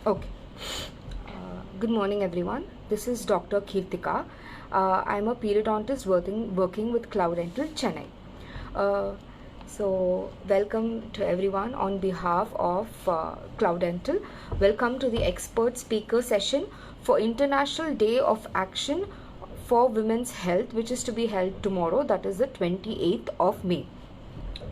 Okay. Good morning, everyone. This is Dr. Kirtika. I'm a periodontist working with Clove Dental, Chennai. Uh, welcome to everyone on behalf of Clove Dental. Welcome to the expert speaker session for International Day of Action for Women's Health, which is to be held tomorrow. That is the 28th of May.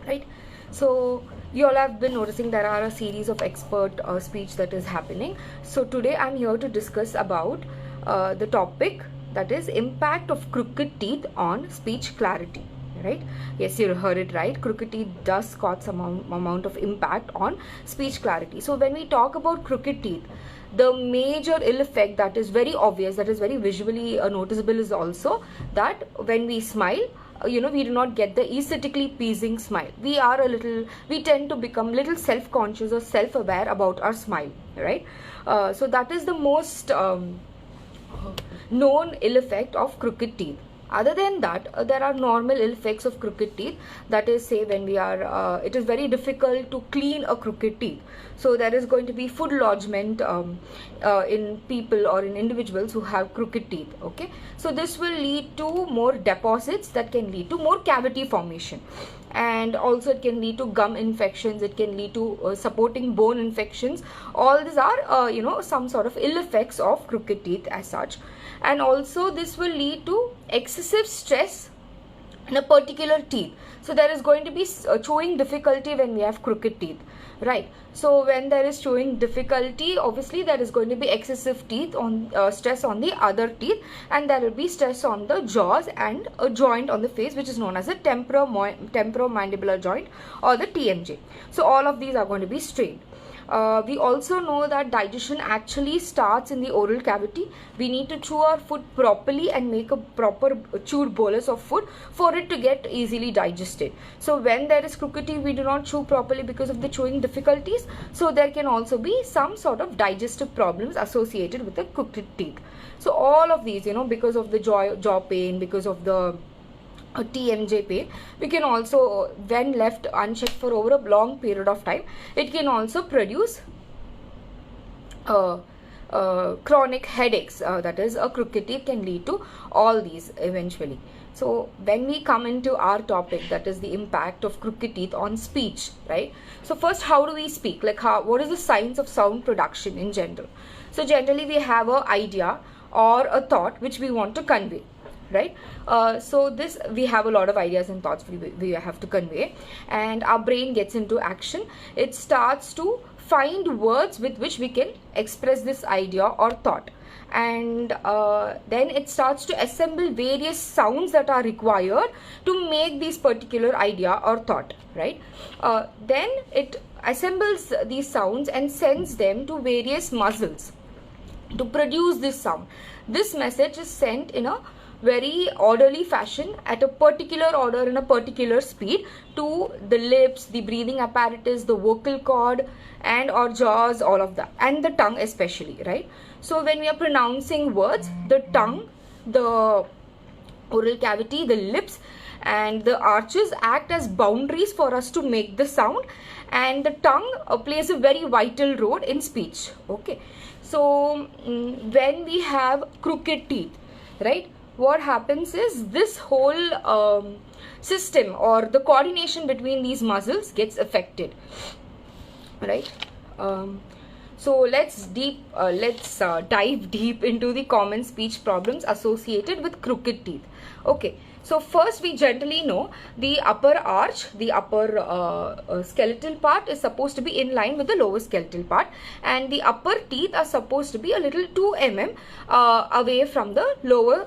Right. So you all have been noticing there are a series of expert speech that is happening. So today I'm here to discuss about the topic, that is impact of crooked teeth on speech clarity. Right? Yes, you heard it right. Crooked teeth does cause some amount of impact on speech clarity. So when we talk about crooked teeth, the major ill effect that is very obvious, that is very visually noticeable, is also that when we smile, we do not get the aesthetically pleasing smile. We tend to become little self-conscious or self-aware about our smile, right? So that is the most known ill effect of crooked teeth. Other than that, there are normal ill effects of crooked teeth. That is, say, when we are, it is very difficult to clean a crooked teeth. So there is going to be food lodgement in people or in individuals who have crooked teeth. Okay, so this will lead to more deposits that can lead to more cavity formation, and also it can lead to gum infections. It can lead to supporting bone infections. All these are, some sort of ill effects of crooked teeth as such. And also this will lead to excessive stress in a particular teeth. So there is going to be chewing difficulty when we have crooked teeth, right? So when there is chewing difficulty, obviously there is going to be excessive teeth on stress on the other teeth, and there will be stress on the jaws and a joint on the face, which is known as a temporomandibular joint, or the TMJ. So all of these are going to be strained. We also know that digestion actually starts in the oral cavity. We need to chew our food properly and make a proper chewed bolus of food for it to get easily digested. So when there is crooked teeth, we do not chew properly because of the chewing difficulties. So there can also be some sort of digestive problems associated with the crooked teeth. So all of these, because of the jaw pain, because of the TMJ pain, we can also, when left unchecked for over a long period of time, it can also produce chronic headaches. That is, a crooked teeth can lead to all these eventually. So when we come into our topic, that is the impact of crooked teeth on speech, right? So first, how do we speak? Like, what is the science of sound production in general? So generally we have an idea or a thought which we want to convey, right? So this, we have a lot of ideas and thoughts we have to convey, and our brain gets into action. It starts to find words with which we can express this idea or thought, and then it starts to assemble various sounds that are required to make this particular idea or thought, right? Then it assembles these sounds and sends them to various muscles to produce this sound. This message is sent in a very orderly fashion, at a particular order, in a particular speed, to the lips, the breathing apparatus, the vocal cord, and our jaws, all of that, and the tongue especially, right? So when we are pronouncing words, the tongue, the oral cavity, the lips, and the arches act as boundaries for us to make the sound, and the tongue plays a very vital role in speech. Okay, so when we have crooked teeth, right, what happens is this whole system, or the coordination between these muscles, gets affected, right? So let's dive deep into the common speech problems associated with crooked teeth. Okay, so first, we generally know the upper arch, the upper skeletal part, is supposed to be in line with the lower skeletal part, and the upper teeth are supposed to be a little 2 mm away from the lower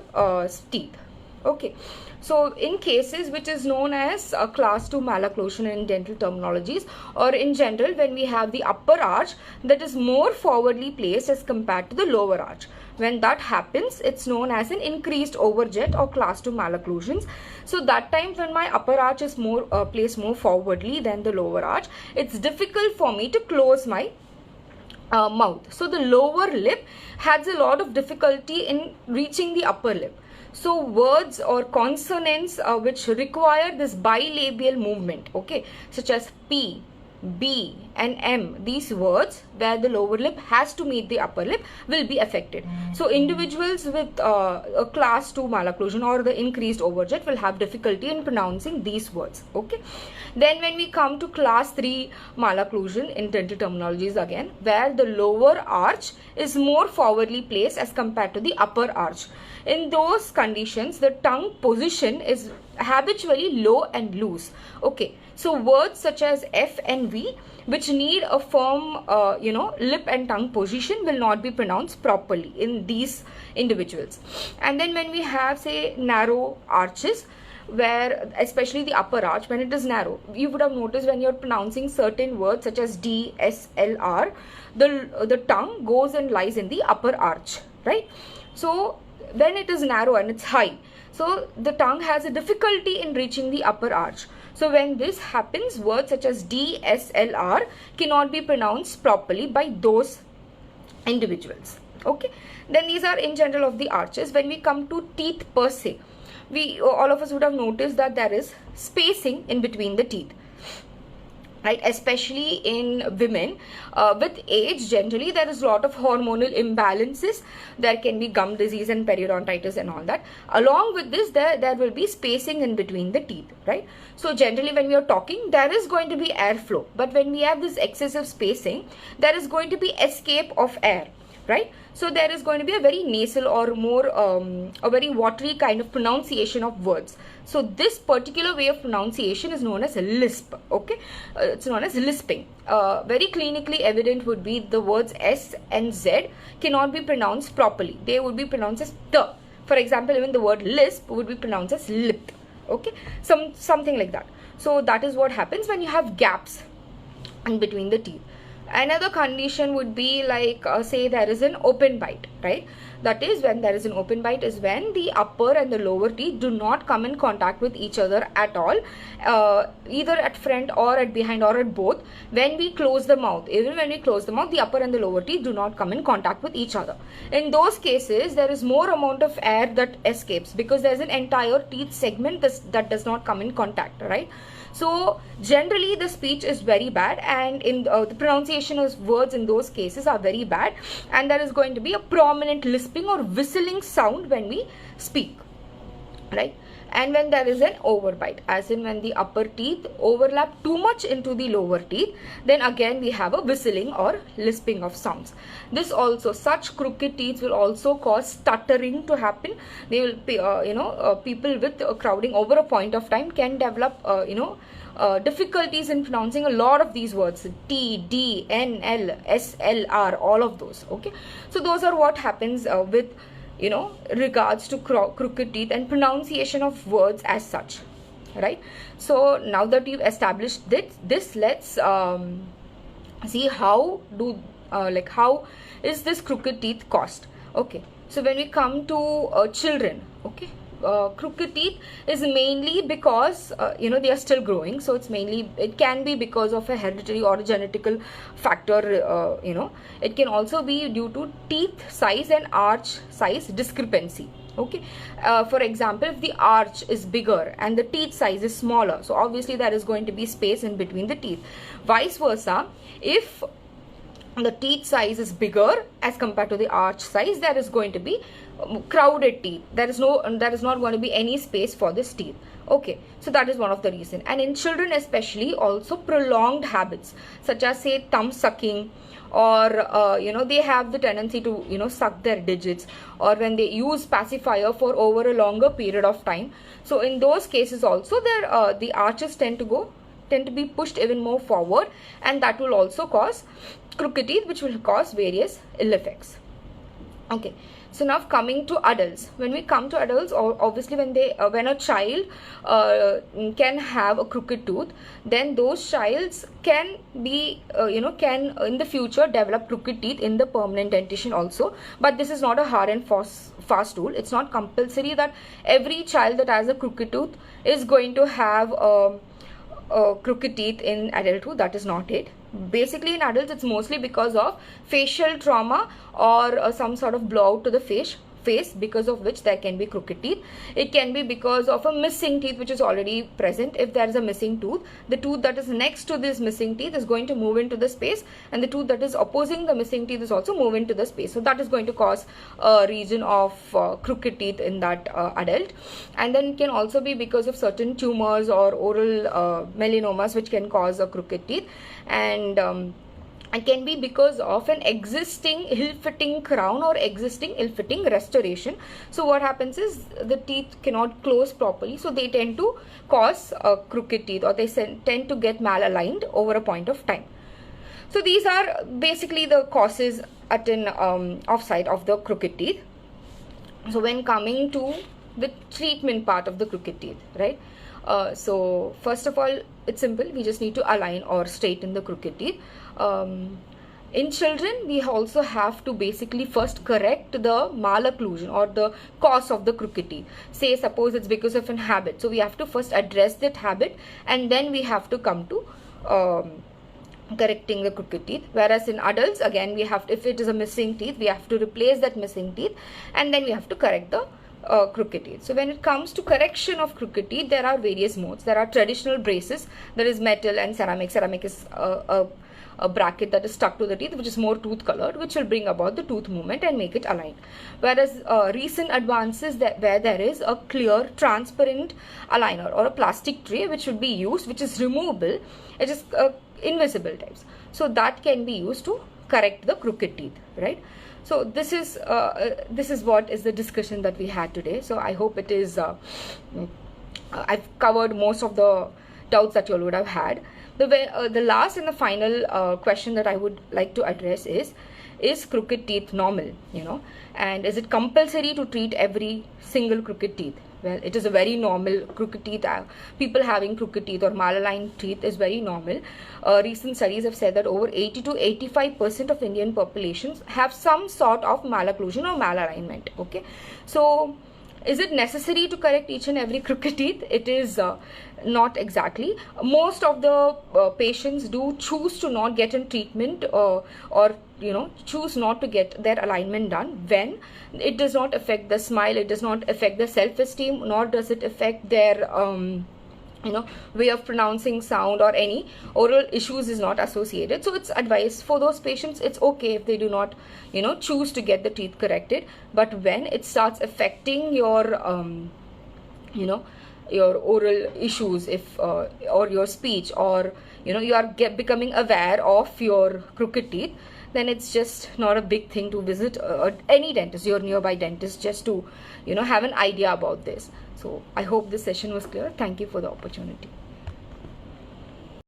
teeth. Okay, so in cases which is known as class 2 malocclusion in dental terminologies, or in general, when we have the upper arch that is more forwardly placed as compared to the lower arch, when that happens, it's known as an increased overjet or class 2 malocclusions. So that time, when my upper arch is more placed more forwardly than the lower arch, it's difficult for me to close my mouth. So the lower lip has a lot of difficulty in reaching the upper lip. So words or consonants which require this bilabial movement, okay, such as P, B and M, these words where the lower lip has to meet the upper lip, will be affected. So individuals with a class 2 malocclusion or the increased overjet will have difficulty in pronouncing these words. Okay. Then when we come to class 3 malocclusion in dental terminologies again, where the lower arch is more forwardly placed as compared to the upper arch. In those conditions, the tongue position is habitually low and loose. Okay, so words such as F and V, which need a firm lip and tongue position, will not be pronounced properly in these individuals. And then when we have, say, narrow arches, where especially the upper arch, when it is narrow, you would have noticed when you're pronouncing certain words such as D, S, L, R, the tongue goes and lies in the upper arch, right? So when it is narrow and it's high, so the tongue has a difficulty in reaching the upper arch. So when this happens, words such as D, S, L, R cannot be pronounced properly by those individuals. Okay, then these are in general of the arches. When we come to teeth per se, all of us would have noticed that there is spacing in between the teeth, right? Especially in women with age, generally there is a lot of hormonal imbalances. There can be gum disease and periodontitis and all that. Along with this, there will be spacing in between the teeth, right? So generally when we are talking, there is going to be airflow, but when we have this excessive spacing, there is going to be escape of air, right? So there is going to be a very nasal or more a very watery kind of pronunciation of words. So this particular way of pronunciation is known as lisp. Okay, it's known as lisping. Very clinically evident would be the words S and Z cannot be pronounced properly. They would be pronounced as t. For example, even the word lisp would be pronounced as lip. Okay, something like that. So that is what happens when you have gaps in between the teeth. Another condition would be like, say there is an open bite, right? That is, when there is an open bite is when the upper and the lower teeth do not come in contact with each other at all, either at front or at behind or at both. When we close the mouth, even when we close the mouth, the upper and the lower teeth do not come in contact with each other. In those cases, there is more amount of air that escapes because there is an entire teeth segment that does not come in contact, right? So generally the speech is very bad, and in the pronunciation of words in those cases are very bad, and there is going to be a prominent lisping or whistling sound when we speak, right? And when there is an overbite, as in when the upper teeth overlap too much into the lower teeth, then again we have a whistling or lisping of sounds. This also, such crooked teeth will also cause stuttering to happen. They will, people with crowding over a point of time can develop, difficulties in pronouncing a lot of these words, T, D, N, L, S, L, R, all of those. Okay, so those are what happens with regards to crooked teeth and pronunciation of words as such, right? So now that you've established this, let's see how how is this crooked teeth caused. Okay, so when we come to children, okay, crooked teeth is mainly because they are still growing, so it can be because of a hereditary or a genetical factor. It can also be due to teeth size and arch size discrepancy. Okay, for example, if the arch is bigger and the teeth size is smaller, so obviously there is going to be space in between the teeth. Vice versa, if the teeth size is bigger as compared to the arch size, there is going to be crowded teeth. There is not going to be any space for this teeth. Okay, so that is one of the reason. And in children especially, also prolonged habits such as, say, thumb sucking, or they have the tendency to suck their digits, or when they use pacifier for over a longer period of time. So in those cases also, the arches tend to be pushed even more forward, and that will also cause crooked teeth, which will cause various ill effects. Okay, so now coming to adults. When we come to adults, obviously when a child can have a crooked tooth, then those childs can be can in the future develop crooked teeth in the permanent dentition also. But this is not a hard and fast rule. It's not compulsory that every child that has a crooked tooth is going to have crooked teeth in adulthood. That is not it. Basically in adults, it's mostly because of facial trauma or some sort of blowout to the face face, because of which there can be crooked teeth. It can be because of a missing teeth which is already present. If there is a missing tooth, the tooth that is next to this missing teeth is going to move into the space, and the tooth that is opposing the missing teeth is also move into the space. So that is going to cause a region of crooked teeth in that adult. And then it can also be because of certain tumors or oral melanomas which can cause a crooked teeth. And it can be because of an existing ill-fitting crown or existing ill-fitting restoration. So what happens is the teeth cannot close properly, so they tend to cause crooked teeth, or they tend to get malaligned over a point of time. So these are basically the causes at an offsite of the crooked teeth. So when coming to the treatment part of the crooked teeth, right? So first of all, it's simple. We just need to align or straighten the crooked teeth. In children, we also have to basically first correct the malocclusion or the cause of the crooked teeth. Say suppose it's because of an habit, so we have to first address that habit, and then we have to come to correcting the crooked teeth. Whereas in adults, again, we have to, if it is a missing teeth, we have to replace that missing teeth, and then we have to correct the crooked teeth. So when it comes to correction of crooked teeth, there are various modes. There are traditional braces, there is metal and ceramic. Ceramic is a bracket that is stuck to the teeth, which is more tooth colored, which will bring about the tooth movement and make it aligned. Whereas recent advances where there is a clear transparent aligner or a plastic tray which should be used, which is removable, it is invisible types, so that can be used to correct the crooked teeth, right? So this is what is the discussion that we had today. So I hope it is I've covered most of the doubts that you all would have had. The last and the final question that I would like to address is crooked teeth normal, and is it compulsory to treat every single crooked teeth? Well, it is a very normal crooked teeth. People having crooked teeth or malaligned teeth is very normal. Recent studies have said that over 80 to 85% of Indian populations have some sort of malocclusion or malalignment. Okay, so is it necessary to correct each and every crooked teeth? It is not exactly. Most of the patients do choose to not get in treatment or choose not to get their alignment done when it does not affect the smile, it does not affect the self-esteem, nor does it affect their way of pronouncing sound, or any oral issues is not associated. So it's advised for those patients, it's okay if they do not choose to get the teeth corrected. But when it starts affecting your your oral issues, if or your speech, or you are becoming aware of your crooked teeth, then it's just not a big thing to visit any dentist, your nearby dentist, just to have an idea about this. So I hope this session was clear. Thank you for the opportunity.